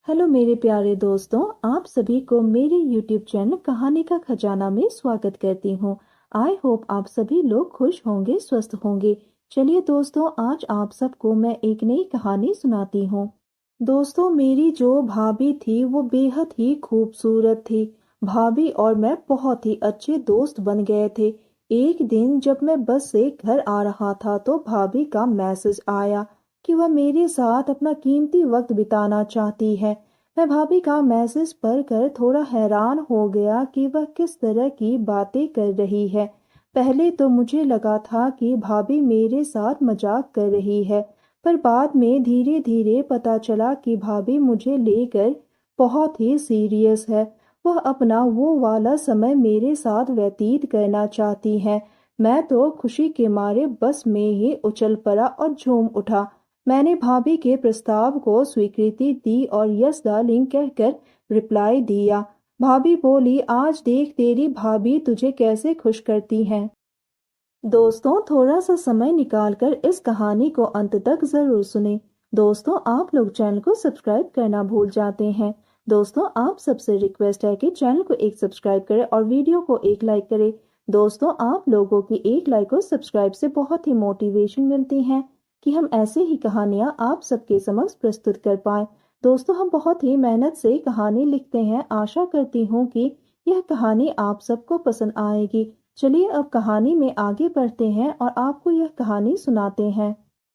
Hello मेरे प्यारे दोस्तों, आप सभी को मेरे YouTube चैनल कहानी का खजाना में स्वागत करती हूँ। आई होप आप सभी लोग खुश होंगे, स्वस्थ होंगे। चलिए दोस्तों, आज आप सबको मैं एक नई कहानी सुनाती हूँ। दोस्तों, मेरी जो भाभी थी वो बेहद ही खूबसूरत थी। भाभी और मैं बहुत ही अच्छे दोस्त बन गए थे। एक दिन जब मैं बस से घर आ रहा था तो भाभी का मैसेज आया कि वह मेरे साथ अपना कीमती वक्त बिताना चाहती है। मैं भाभी का मैसेज पढ़कर थोड़ा हैरान हो गया कि वह किस तरह की बातें कर रही है। पहले तो मुझे लगा था कि भाभी मेरे साथ मजाक कर रही है, पर बाद में धीरे धीरे पता चला कि भाभी मुझे लेकर बहुत ही सीरियस है। वह अपना वो वाला समय मेरे साथ व्यतीत करना चाहती है। मैं तो खुशी के मारे बस में ही उछल पड़ा और झूम उठा। मैंने भाभी के प्रस्ताव को स्वीकृति दी और यस डार्लिंग कहकर रिप्लाई दिया। भाभी बोली, आज देख तेरी भाभी तुझे कैसे खुश करती हैं। दोस्तों, थोड़ा सा समय निकालकर इस कहानी को अंत तक जरूर सुने। दोस्तों, आप लोग चैनल को सब्सक्राइब करना भूल जाते हैं। दोस्तों, आप सबसे रिक्वेस्ट है कि चैनल को एक सब्सक्राइब करें और वीडियो को एक लाइक करें। दोस्तों, आप लोगों की एक लाइक और सब्सक्राइब से बहुत ही मोटिवेशन मिलती है कि हम ऐसे ही कहानियां आप सबके समक्ष प्रस्तुत कर पाए। दोस्तों, हम बहुत ही मेहनत से कहानी लिखते हैं। आशा करती हूँ कि यह कहानी आप सबको पसंद आएगी। चलिए अब कहानी में आगे बढ़ते हैं और आपको यह कहानी सुनाते हैं।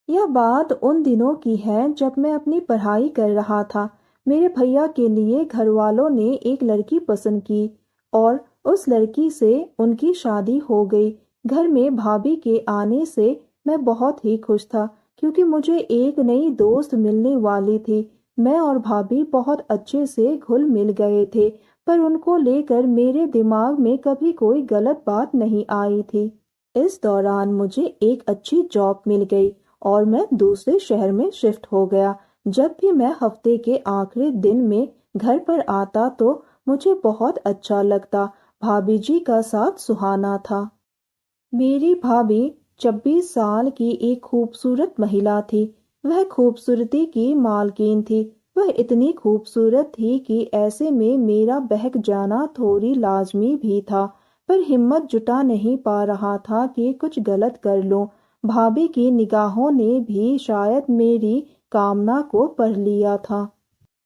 यह बात उन दिनों की है जब मैं अपनी पढ़ाई कर रहा था। मेरे भैया के लिए घर वालों ने एक लड़की पसंद की और उस लड़की से उनकी शादी हो गई। घर में भाभी के आने से मैं बहुत ही खुश था क्योंकि मुझे एक नई दोस्त मिलने वाली थी। मैं और भाभी बहुत अच्छे से घुल मिल गए थे, पर उनको लेकर मेरे दिमाग में कभी कोई गलत बात नहीं आई थी। इस दौरान मुझे एक अच्छी जॉब मिल गई और मैं दूसरे शहर में शिफ्ट हो गया। जब भी मैं हफ्ते के आखिरी दिन में घर पर आता तो मुझे बहुत अच्छा लगता। भाभी जी का साथ सुहाना था। मेरी भाभी 26 साल की एक खूबसूरत महिला थी। वह खूबसूरती की मालकिन थी। वह इतनी खूबसूरत थी कि ऐसे में मेरा बहक जाना थोड़ी लाजमी भी था, पर हिम्मत जुटा नहीं पा रहा था कि कुछ गलत कर लूं। भाभी की निगाहों ने भी शायद मेरी कामना को पढ़ लिया था।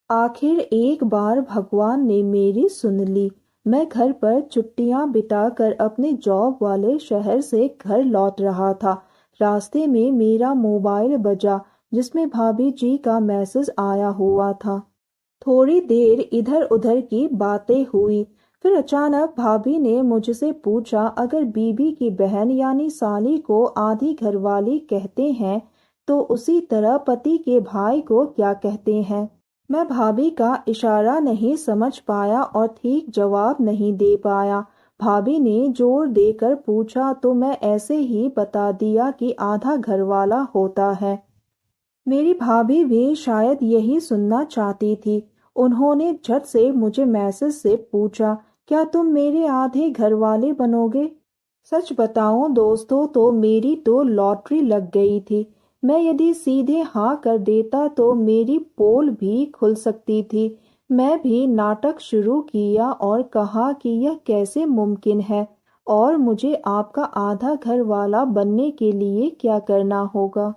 आखिर एक बार भगवान ने मेरी सुन ली। मैं घर पर छुट्टियां बिताकर अपने जॉब वाले शहर से घर लौट रहा था। रास्ते में मेरा मोबाइल बजा जिसमें भाभी जी का मैसेज आया हुआ था। थोड़ी देर इधर उधर की बातें हुई, फिर अचानक भाभी ने मुझसे पूछा, अगर बीबी की बहन यानी साली को आधी घरवाली कहते हैं तो उसी तरह पति के भाई को क्या कहते हैं। मैं भाभी का इशारा नहीं समझ पाया और ठीक जवाब नहीं दे पाया। भाभी ने जोर देकर पूछा तो मैं ऐसे ही बता दिया कि आधा घरवाला होता है। मेरी भाभी भी शायद यही सुनना चाहती थी। उन्होंने झट से मुझे मैसेज से पूछा, क्या तुम मेरे आधे घर वाले बनोगे। सच बताऊं दोस्तों तो मेरी तो लॉटरी लग गई थी। मैं यदि सीधे हाँ कर देता तो मेरी पोल भी खुल सकती थी। मैं भी नाटक शुरू किया और कहा कि यह कैसे मुमकिन है और मुझे आपका आधा घर वाला बनने के लिए क्या करना होगा।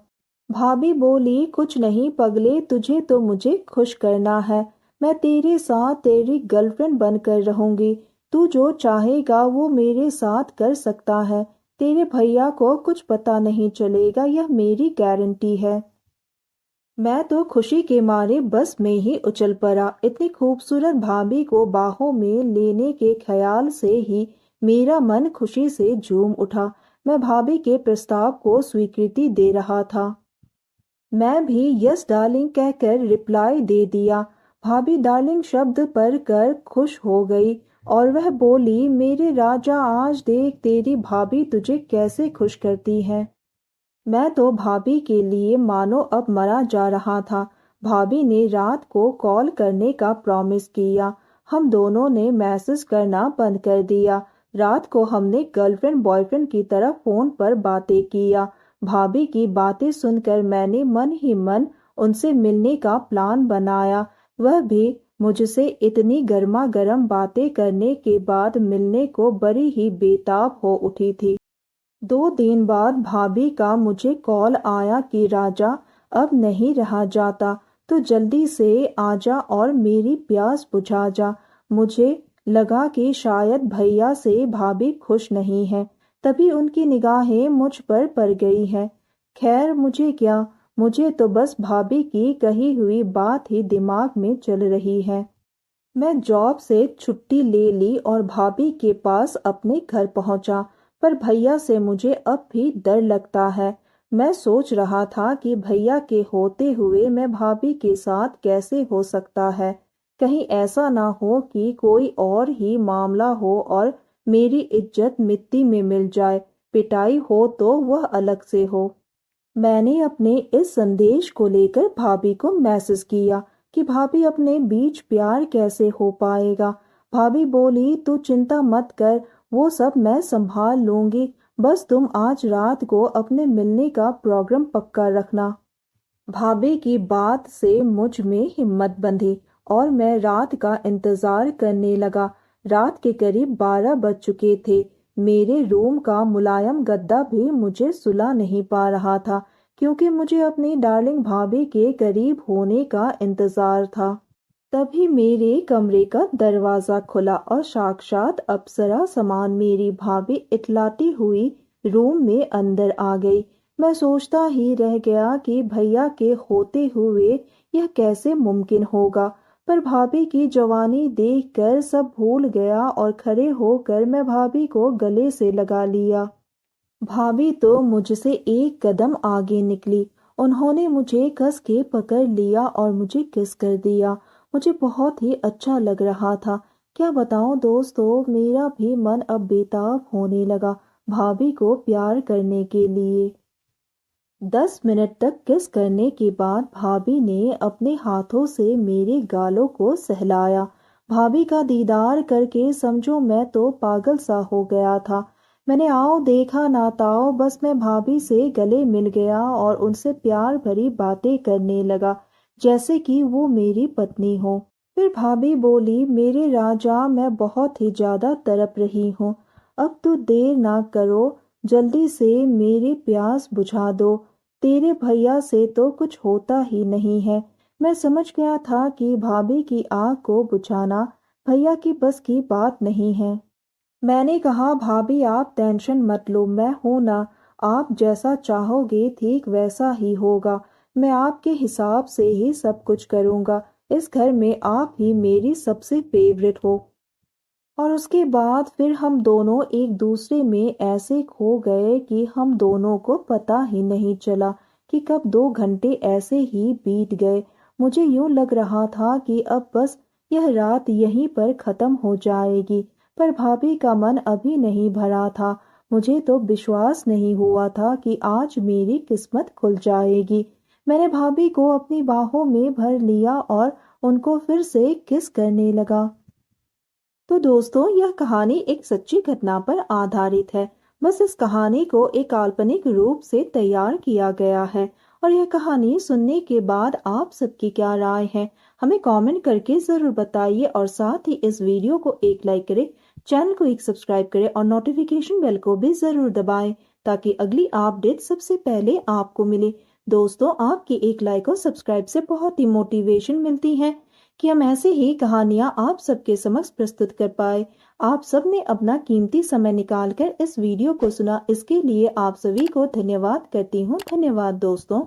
भाभी बोली, कुछ नहीं पगले, तुझे तो मुझे खुश करना है। मैं तेरे साथ तेरी गर्लफ्रेंड बनकर रहूंगी। तू जो चाहेगा वो मेरे साथ कर सकता है। तेरे भैया को कुछ पता नहीं चलेगा, यह मेरी गारंटी है। मैं तो खुशी के मारे बस में ही उछल पड़ा। इतनी खूबसूरत भाभी को बाहों में लेने के ख्याल से ही मेरा मन खुशी से झूम उठा। मैं भाभी के प्रस्ताव को स्वीकृति दे रहा था। मैं भी यस डार्लिंग कहकर रिप्लाई दे दिया। भाभी डार्लिंग शब्द पर कर खुश हो गई और वह बोली, मेरे राजा, आज देख तेरी भाभी तुझे कैसे खुश करती है। मैं तो भाभी के लिए मानो अब मरा जा रहा था। भाभी ने रात को कॉल करने का प्रॉमिस किया। हम दोनों ने मैसेज करना बंद कर दिया। रात को हमने गर्लफ्रेंड बॉयफ्रेंड की तरह फोन पर बातें किया। भाभी की बातें सुनकर मैंने मन ही मन उनसे मिलने का प्लान बनाया, वह भी मुझसे इतनी गर्मा गर्म बातें करने के बाद मिलने को बड़ी ही बेताब हो उठी थी। 2 दिन बाद भाभी का मुझे कॉल आया कि राजा अब नहीं रहा जाता, तो जल्दी से आजा और मेरी प्यास बुझा जा। मुझे लगा कि शायद भैया से भाभी खुश नहीं है, तभी उनकी निगाहें मुझ पर पड़ गई हैं। खैर मुझे क्या, मुझे तो बस भाभी की कही हुई बात ही दिमाग में चल रही है। मैं जॉब से छुट्टी ले ली और भाभी के पास अपने घर पहुंचा, पर भैया से मुझे अब भी डर लगता है। मैं सोच रहा था कि भैया के होते हुए मैं भाभी के साथ कैसे हो सकता है। कहीं ऐसा ना हो कि कोई और ही मामला हो और मेरी इज्जत मिट्टी में मिल जाए, पिटाई हो तो वह अलग से हो। मैंने अपने इस संदेश को लेकर भाभी को मैसेज किया कि भाभी अपने बीच प्यार कैसे हो पाएगा। भाभी बोली तू चिंता मत कर, वो सब मैं संभाल लूंगी, बस तुम आज रात को अपने मिलने का प्रोग्राम पक्का रखना। भाभी की बात से मुझ में हिम्मत बंधी और मैं रात का इंतजार करने लगा। रात के करीब 12 बज चुके थे। मेरे रूम का मुलायम गद्दा भी मुझे सुला नहीं पा रहा था, क्योंकि मुझे अपनी डार्लिंग भाभी के करीब होने का इंतजार था। तभी मेरे कमरे का दरवाजा खुला और साक्षात अप्सरा समान मेरी भाभी इतलाती हुई रूम में अंदर आ गई। मैं सोचता ही रह गया कि भैया के होते हुए यह कैसे मुमकिन होगा, पर भाभी की जवानी देखकर सब भूल गया और खड़े होकर मैं भाभी को गले से लगा लिया। भाभी तो मुझसे एक कदम आगे निकली। उन्होंने मुझे कस के पकड़ लिया और मुझे किस कर दिया। मुझे बहुत ही अच्छा लग रहा था। क्या बताऊं दोस्तों, मेरा भी मन अब बेताब होने लगा भाभी को प्यार करने के लिए। 10 मिनट तक किस करने के बाद भाभी ने अपने हाथों से मेरे गालों को सहलाया। भाभी का दीदार करके समझो मैं तो पागल सा हो गया था। मैंने आओ देखा ना ताओ, बस मैं भाभी से गले मिल गया और उनसे प्यार भरी बातें करने लगा, जैसे कि वो मेरी पत्नी हो। फिर भाभी बोली मेरे राजा, मैं बहुत ही ज्यादा तड़प रही हूँ, अब तो देर ना करो, जल्दी से मेरी प्यास बुझा दो। तेरे भैया से तो कुछ होता ही नहीं है। मैं समझ गया था कि भाभी की आग को बुझाना भैया की बस की बात नहीं है। मैंने कहा भाभी आप टेंशन मत लो, मैं हूं ना, आप जैसा चाहोगे ठीक वैसा ही होगा। मैं आपके हिसाब से ही सब कुछ करूंगा। इस घर में आप ही मेरी सबसे फेवरेट हो। और उसके बाद फिर हम दोनों एक दूसरे में ऐसे खो गए कि हम दोनों को पता ही नहीं चला कि कब 2 घंटे ऐसे ही बीत गए। मुझे यूं लग रहा था कि अब बस यह रात यहीं पर खत्म हो जाएगी, पर भाभी का मन अभी नहीं भरा था। मुझे तो विश्वास नहीं हुआ था कि आज मेरी किस्मत खुल जाएगी। मैंने भाभी को अपनी बाहों में भर लिया और उनको फिर से किस करने लगा। तो दोस्तों, यह कहानी एक सच्ची घटना पर आधारित है। बस इस कहानी को एक काल्पनिक रूप से तैयार किया गया है। और यह कहानी सुनने के बाद आप सबकी क्या राय है, हमें कमेंट करके जरूर बताइए। और साथ ही इस वीडियो को एक लाइक करें, चैनल को एक सब्सक्राइब करें और नोटिफिकेशन बेल को भी जरूर दबाएं, ताकि अगली अपडेट सबसे पहले आपको मिले। दोस्तों, आपकी एक लाइक और सब्सक्राइब से बहुत ही मोटिवेशन मिलती है कि हम ऐसे ही कहानियां आप सबके समक्ष प्रस्तुत कर पाए। आप सब ने अपना कीमती समय निकालकर इस वीडियो को सुना, इसके लिए आप सभी को धन्यवाद करती हूँ। धन्यवाद दोस्तों।